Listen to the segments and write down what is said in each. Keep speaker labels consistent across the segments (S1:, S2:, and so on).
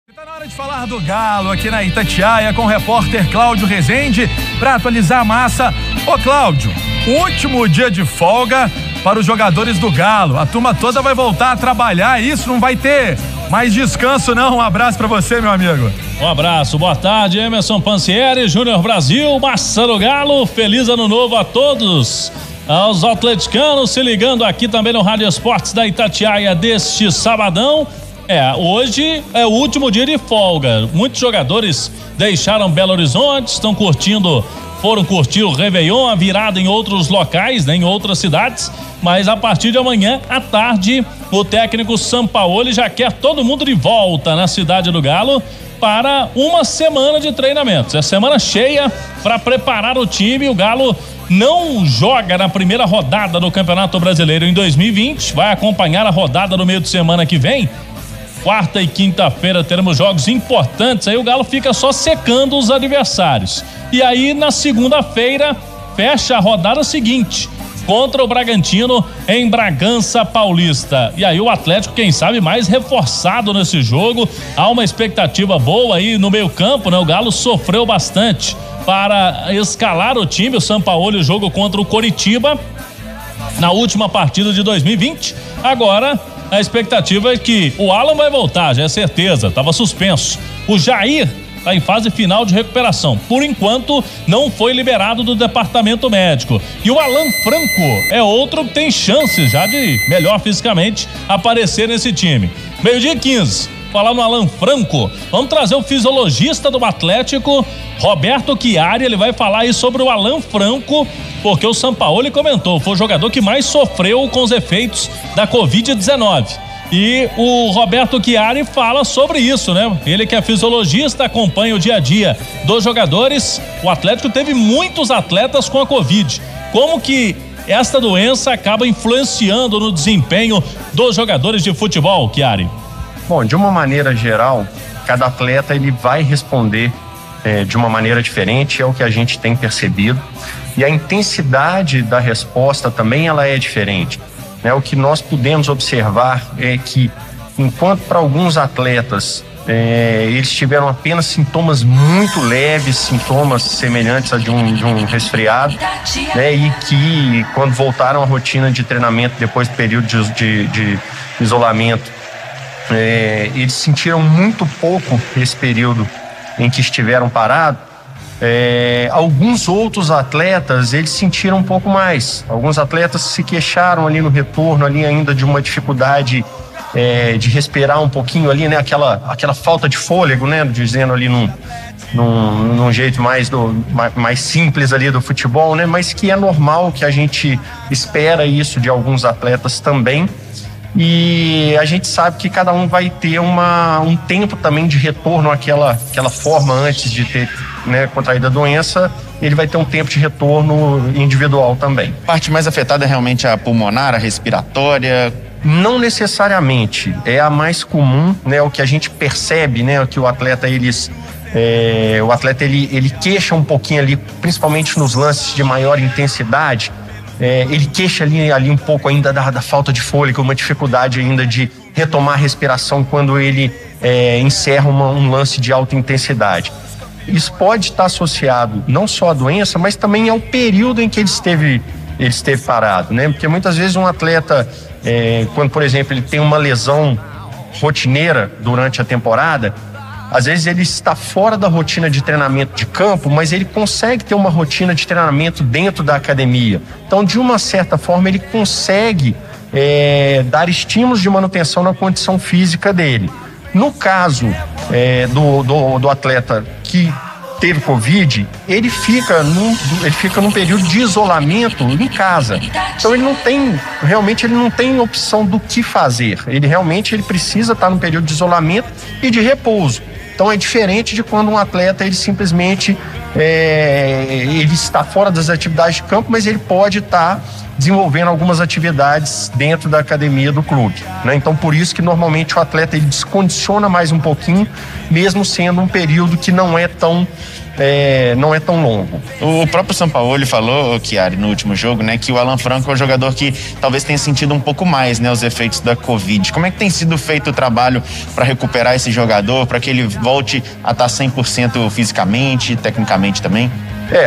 S1: Está na hora de falar do Galo aqui na Itatiaia com o repórter Cláudio Rezende para atualizar a massa. Ô Cláudio, último dia de folga para os jogadores do Galo. A turma toda vai voltar a trabalhar, isso não vai ter mais descanso não. Um abraço para você, meu amigo.
S2: Um abraço, boa tarde, Emerson Pansieri, Júnior Brasil, massa do Galo, feliz ano novo a todos. Aos atleticanos se ligando aqui também no Rádio Esportes da Itatiaia deste sabadão. Hoje é o último dia de folga. Muitos jogadores deixaram Belo Horizonte, foram curtir o Réveillon, a virada em outros locais, né, em outras cidades, mas a partir de amanhã à tarde, o técnico Sampaoli já quer todo mundo de volta na cidade do Galo para uma semana de treinamentos. É semana cheia para preparar o time. O Galo não joga na primeira rodada do Campeonato Brasileiro em 2020, vai acompanhar a rodada no meio de semana que vem. Quarta e quinta-feira teremos jogos importantes, aí o Galo fica só secando os adversários. E aí na segunda-feira fecha a rodada seguinte contra o Bragantino em Bragança Paulista. E aí o Atlético, quem sabe, mais reforçado nesse jogo. Há uma expectativa boa aí no meio-campo, né? O Galo sofreu bastante para escalar o time. O Sampaoli, o jogo contra o Coritiba na última partida de 2020. Agora a expectativa é que o Alan vai voltar, já é certeza, estava suspenso. O Jair está em fase final de recuperação. Por enquanto, não foi liberado do departamento médico. E o Alan Franco é outro que tem chances já de, melhor fisicamente, aparecer nesse time. 12h15, falar no Alan Franco, vamos trazer o fisiologista do Atlético, Roberto Chiari. Ele vai falar aí sobre o Alan Franco, porque o Sampaoli comentou, foi o jogador que mais sofreu com os efeitos da Covid-19. E o Roberto Chiari fala sobre isso, né? Ele que é fisiologista, acompanha o dia a dia dos jogadores. O Atlético teve muitos atletas com a Covid. Como que esta doença acaba influenciando no desempenho dos jogadores de futebol, Chiari?
S3: Bom, de uma maneira geral, cada atleta ele vai responder de uma maneira diferente, é o que a gente tem percebido. E a intensidade da resposta também ela é diferente. O que nós podemos observar é que, enquanto para alguns atletas eles tiveram apenas sintomas muito leves, sintomas semelhantes a de um resfriado, e que quando voltaram à rotina de treinamento depois do período de isolamento, eles sentiram muito pouco esse período em que estiveram parados. Alguns outros atletas eles sentiram um pouco mais. Alguns atletas se queixaram ali no retorno, ali ainda de uma dificuldade de respirar um pouquinho ali, né? Aquela falta de fôlego, né? Dizendo ali num jeito mais simples ali do futebol, né? Mas que é normal, que a gente espera isso de alguns atletas também. E a gente sabe que cada um vai ter um tempo também de retorno àquela forma antes de ter, né, contraído a doença. Ele vai ter um tempo de retorno individual também.
S4: A parte mais afetada é realmente a pulmonar, a respiratória?
S3: Não necessariamente, é a mais comum, né? O que a gente percebe, né, que o atleta ele queixa um pouquinho ali, principalmente nos lances de maior intensidade. Ele queixa ali um pouco ainda da falta de fôlego, uma dificuldade ainda de retomar a respiração quando ele encerra um lance de alta intensidade. Isso pode estar associado não só à doença, mas também ao período em que ele esteve parado, né? Porque muitas vezes um atleta, quando, por exemplo, ele tem uma lesão rotineira durante a temporada, às vezes ele está fora da rotina de treinamento de campo, mas ele consegue ter uma rotina de treinamento dentro da academia. Então, de uma certa forma, ele consegue dar estímulos de manutenção na condição física dele. No caso do atleta que teve Covid, ele fica num período de isolamento em casa. Então ele não tem opção do que fazer. Ele precisa estar num período de isolamento e de repouso. Então é diferente de quando um atleta ele simplesmente ele está fora das atividades de campo, mas ele pode estar desenvolvendo algumas atividades dentro da academia do clube, né? Então, por isso que normalmente o atleta ele descondiciona mais um pouquinho, mesmo sendo um período que não é tão longo.
S4: O próprio Sampaoli falou, Chiari, no último jogo, né, que o Alan Franco é um jogador que talvez tenha sentido um pouco mais, né, os efeitos da Covid. Como é que tem sido feito o trabalho para recuperar esse jogador, para que ele volte a estar 100% fisicamente, tecnicamente também?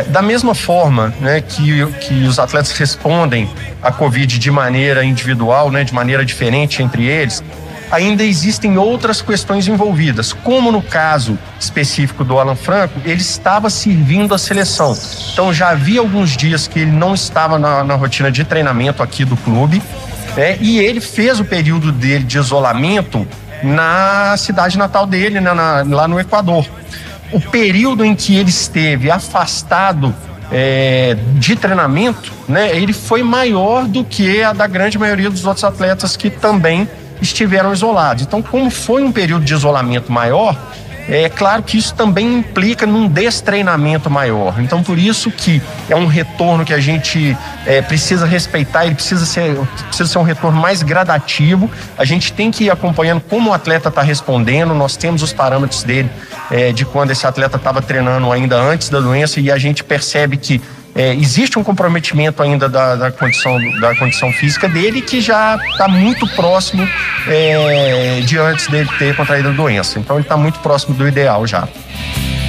S3: Da mesma forma, né, que os atletas respondem à Covid de maneira individual, né, de maneira diferente entre eles, ainda existem outras questões envolvidas, como no caso específico do Alan Franco, ele estava servindo a seleção. Então já havia alguns dias que ele não estava na rotina de treinamento aqui do clube, né, e ele fez o período dele de isolamento na cidade natal dele, né, lá no Equador. O período em que ele esteve afastado de treinamento, né, ele foi maior do que a da grande maioria dos outros atletas que também estiveram isolados. Então, como foi um período de isolamento maior, é claro que isso também implica num destreinamento maior. Então, por isso que é um retorno que a gente precisa respeitar, ele precisa ser um retorno mais gradativo. A gente tem que ir acompanhando como o atleta está respondendo. Nós temos os parâmetros dele de quando esse atleta estava treinando ainda antes da doença, e a gente percebe que existe um comprometimento ainda da condição física dele, que já está muito próximo de antes dele ter contraído a doença. Então ele está muito próximo do ideal já.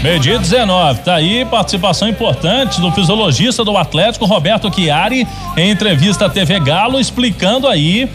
S2: Meio-dia 19, tá aí participação importante do fisiologista do Atlético, Roberto Chiari, em entrevista à TV Galo, explicando aí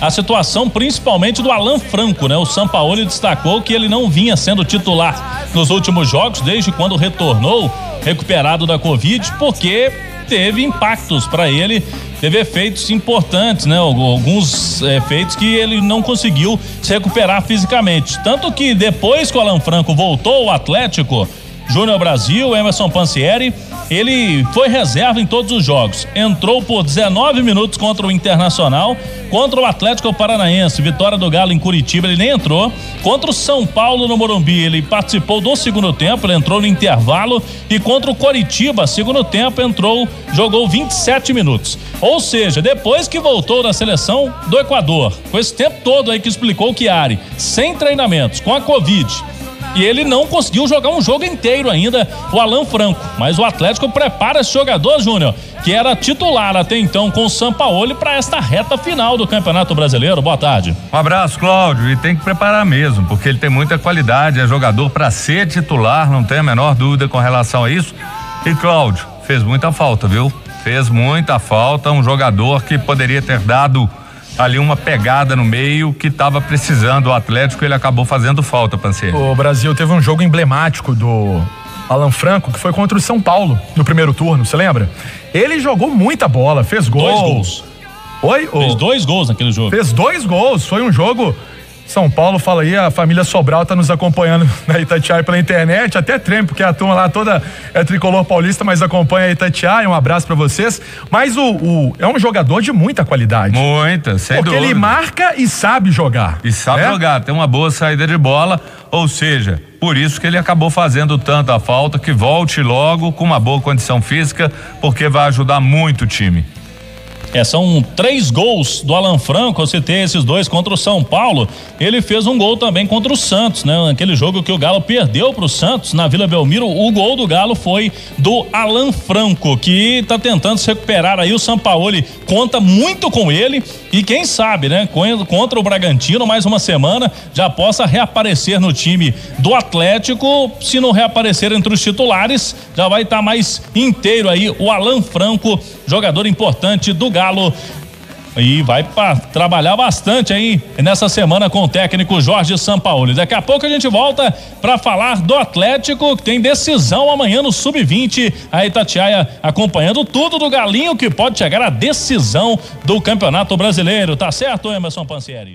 S2: a situação principalmente do Alan Franco, né? O Sampaoli destacou que ele não vinha sendo titular nos últimos jogos, desde quando retornou recuperado da Covid, porque teve impactos para ele, teve efeitos importantes, né? Alguns efeitos que ele não conseguiu se recuperar fisicamente. Tanto que depois que o Alan Franco voltou ao Atlético, Júnior Brasil, Emerson Pansieri, ele foi reserva em todos os jogos. Entrou por 19 minutos contra o Internacional, contra o Atlético Paranaense, vitória do Galo em Curitiba, ele nem entrou. Contra o São Paulo no Morumbi, ele participou do segundo tempo, ele entrou no intervalo. E contra o Coritiba, segundo tempo, jogou 27 minutos. Ou seja, depois que voltou da seleção do Equador, com esse tempo todo aí que explicou o Chiari, sem treinamentos, com a Covid, e ele não conseguiu jogar um jogo inteiro ainda, o Alan Franco. Mas o Atlético prepara esse jogador, Júnior, que era titular até então com o Sampaoli, para esta reta final do Campeonato Brasileiro. Boa tarde.
S1: Um abraço, Cláudio, e tem que preparar mesmo, porque ele tem muita qualidade, é jogador para ser titular, não tem a menor dúvida com relação a isso. E Cláudio, fez muita falta, viu? Fez muita falta, um jogador que poderia ter dado ali uma pegada no meio que estava precisando o Atlético, ele acabou fazendo falta, Pansieri.
S5: O Brasil teve um jogo emblemático do Alan Franco, que foi contra o São Paulo no primeiro turno, você lembra? Ele jogou muita bola, fez gol.
S2: 2 gols.
S5: Oi?
S2: Fez 2 gols naquele jogo.
S5: Fez 2 gols, foi um jogo. São Paulo, fala aí, a família Sobral tá nos acompanhando na Itatiaia pela internet, até trem, porque a turma lá toda é tricolor paulista, mas acompanha a Itatiaia, um abraço pra vocês. Mas é um jogador de muita qualidade.
S1: Muita, sem dúvida.
S5: Porque ele marca e sabe jogar.
S1: E sabe jogar, tem uma boa saída de bola, ou seja, por isso que ele acabou fazendo tanta falta, que volte logo com uma boa condição física, porque vai ajudar muito o time.
S2: São 3 gols do Alan Franco, eu citei esses 2 contra o São Paulo. Ele fez um gol também contra o Santos, né? Naquele jogo que o Galo perdeu pro Santos na Vila Belmiro, o gol do Galo foi do Alan Franco, que tá tentando se recuperar aí. O Sampaoli conta muito com ele e quem sabe, né? Contra o Bragantino, mais uma semana, já possa reaparecer no time do Atlético. Se não reaparecer entre os titulares, já vai estar mais inteiro aí o Alan Franco, jogador importante do Galo. E vai trabalhar bastante aí nessa semana com o técnico Jorge Sampaoli. Daqui a pouco a gente volta para falar do Atlético, que tem decisão amanhã no Sub-20. A Itatiaia acompanhando tudo do Galinho, que pode chegar à decisão do Campeonato Brasileiro. Tá certo, Emerson Pansieri?